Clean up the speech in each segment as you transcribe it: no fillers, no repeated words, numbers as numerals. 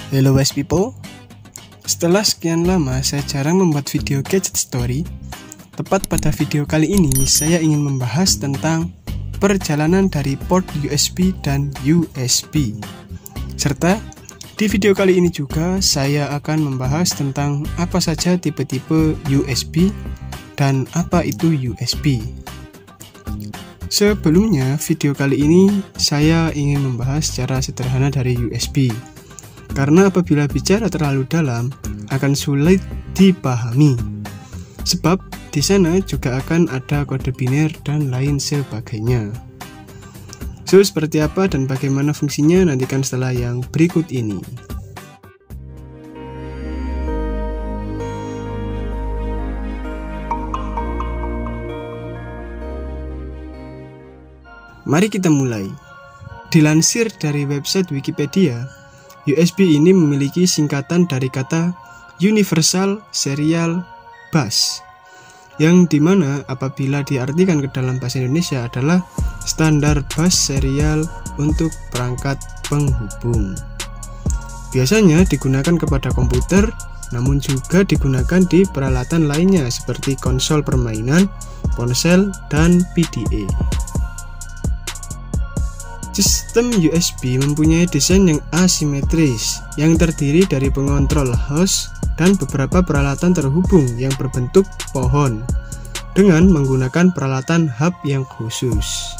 Hello wise people. Setelah sekian lama saya jarang membuat video gadget story, tepat pada video kali ini saya ingin membahas tentang perjalanan dari port USB dan USB. Serta di video kali ini juga saya akan membahas tentang apa saja tipe-tipe USB dan apa itu USB. Sebelumnya, video kali ini saya ingin membahas secara sederhana dari USB. Karena apabila bicara terlalu dalam akan sulit dipahami. Sebab di sana juga akan ada kode biner dan lain sebagainya. So, seperti apa dan bagaimana fungsinya nantikan setelah yang berikut ini. Mari kita mulai. Dilansir dari website Wikipedia, USB ini memiliki singkatan dari kata Universal Serial Bus, yang dimana apabila diartikan ke dalam bahasa Indonesia adalah standar bus serial untuk perangkat penghubung. Biasanya digunakan kepada komputer, namun juga digunakan di peralatan lainnya seperti konsol permainan, ponsel, dan PDA. Sistem USB mempunyai desain yang asimetris yang terdiri dari pengontrol host dan beberapa peralatan terhubung yang berbentuk pohon dengan menggunakan peralatan hub yang khusus.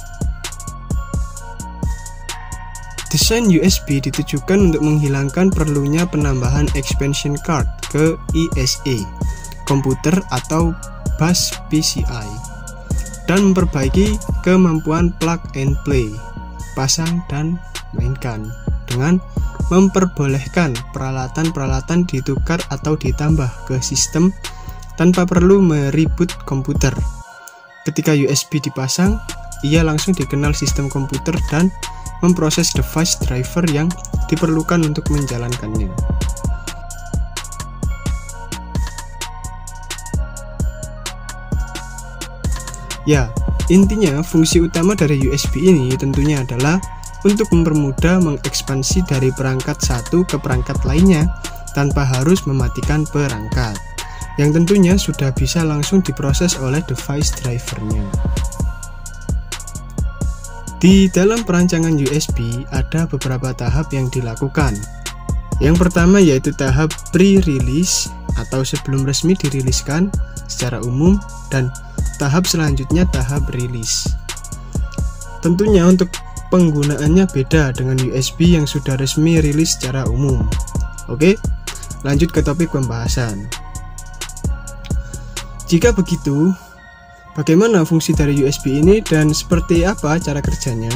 Desain USB ditujukan untuk menghilangkan perlunya penambahan expansion card ke ISA, komputer atau bus PCI, dan memperbaiki kemampuan plug and play, pasang dan mainkan, dengan memperbolehkan peralatan-peralatan ditukar atau ditambah ke sistem tanpa perlu meribut komputer. Ketika USB dipasang, ia langsung dikenal sistem komputer dan memproses device driver yang diperlukan untuk menjalankannya. Ya, intinya fungsi utama dari USB ini tentunya adalah untuk mempermudah mengekspansi dari perangkat satu ke perangkat lainnya tanpa harus mematikan perangkat, yang tentunya sudah bisa langsung diproses oleh device drivernya. Di dalam perancangan USB ada beberapa tahap yang dilakukan. Yang pertama yaitu tahap pre-release atau sebelum resmi diriliskan secara umum, dan tahap selanjutnya tahap rilis. Tentunya untuk penggunaannya beda dengan USB yang sudah resmi rilis secara umum. Oke, lanjut ke topik pembahasan. Jika begitu, bagaimana fungsi dari USB ini dan seperti apa cara kerjanya?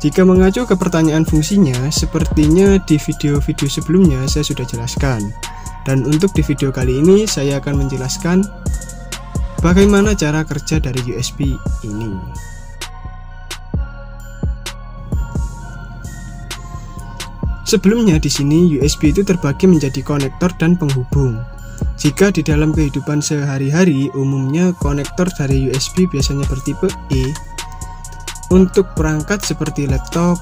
Jika mengacu ke pertanyaan fungsinya, sepertinya di video-video sebelumnya saya sudah jelaskan. Dan untuk di video kali ini saya akan menjelaskan bagaimana cara kerja dari USB ini. Sebelumnya di sini USB itu terbagi menjadi konektor dan penghubung. Jika di dalam kehidupan sehari-hari umumnya konektor dari USB biasanya bertipe E untuk perangkat seperti laptop,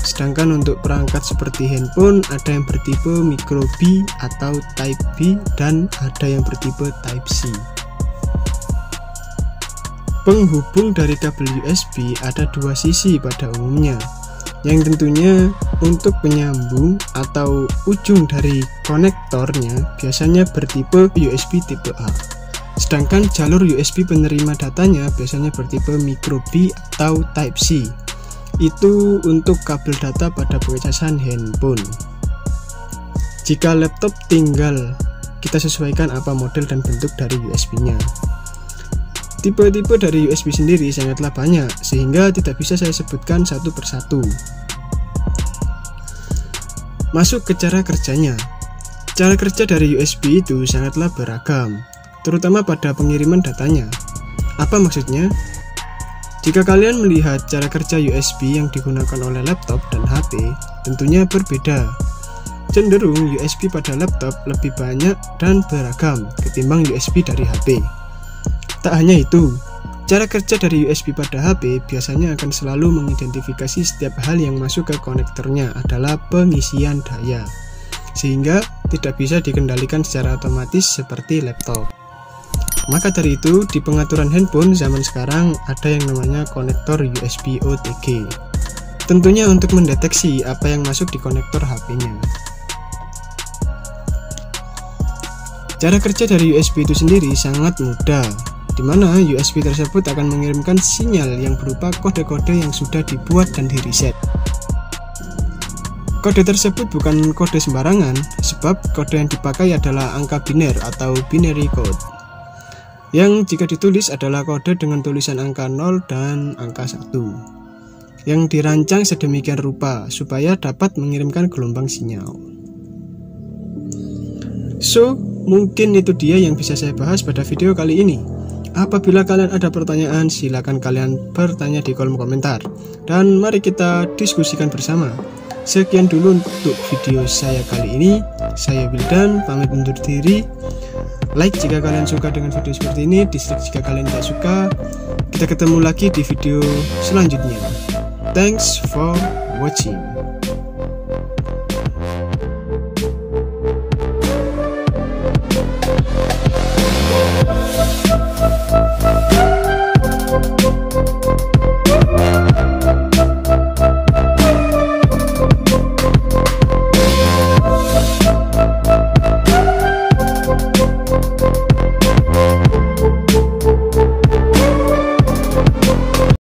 sedangkan untuk perangkat seperti handphone ada yang bertipe micro B atau type B dan ada yang bertipe type C. Penghubung dari kabel USB ada dua sisi pada umumnya, yang tentunya untuk penyambung atau ujung dari konektornya biasanya bertipe USB tipe A. Sedangkan jalur USB penerima datanya biasanya bertipe micro B atau type C. Itu untuk kabel data pada pengecasan handphone. Jika laptop tinggal kita sesuaikan apa model dan bentuk dari USB-nya. Tipe-tipe dari USB sendiri sangatlah banyak, sehingga tidak bisa saya sebutkan satu persatu. Masuk ke cara kerjanya. Cara kerja dari USB itu sangatlah beragam, terutama pada pengiriman datanya. Apa maksudnya? Jika kalian melihat cara kerja USB yang digunakan oleh laptop dan HP, tentunya berbeda. Cenderung USB pada laptop lebih banyak dan beragam ketimbang USB dari HP. Tak hanya itu, Cara kerja dari USB pada HP biasanya akan selalu mengidentifikasi setiap hal yang masuk ke konektornya adalah pengisian daya, sehingga tidak bisa dikendalikan secara otomatis seperti laptop. Maka dari itu, di pengaturan handphone zaman sekarang ada yang namanya konektor USB OTG. Tentunya untuk mendeteksi apa yang masuk di konektor HP-nya. Cara kerja dari USB itu sendiri sangat mudah, di mana USB tersebut akan mengirimkan sinyal yang berupa kode-kode yang sudah dibuat dan di-reset. Kode tersebut bukan kode sembarangan, sebab kode yang dipakai adalah angka biner atau binary code, yang jika ditulis adalah kode dengan tulisan angka 0 dan angka 1, yang dirancang sedemikian rupa supaya dapat mengirimkan gelombang sinyal. So, mungkin itu dia yang bisa saya bahas pada video kali ini. Apabila kalian ada pertanyaan, silakan kalian bertanya di kolom komentar, dan mari kita diskusikan bersama. Sekian dulu untuk video saya kali ini. Saya Wildan, pamit undur diri. Like jika kalian suka dengan video seperti ini, dislike jika kalian tidak suka. Kita ketemu lagi di video selanjutnya. Thanks for watching.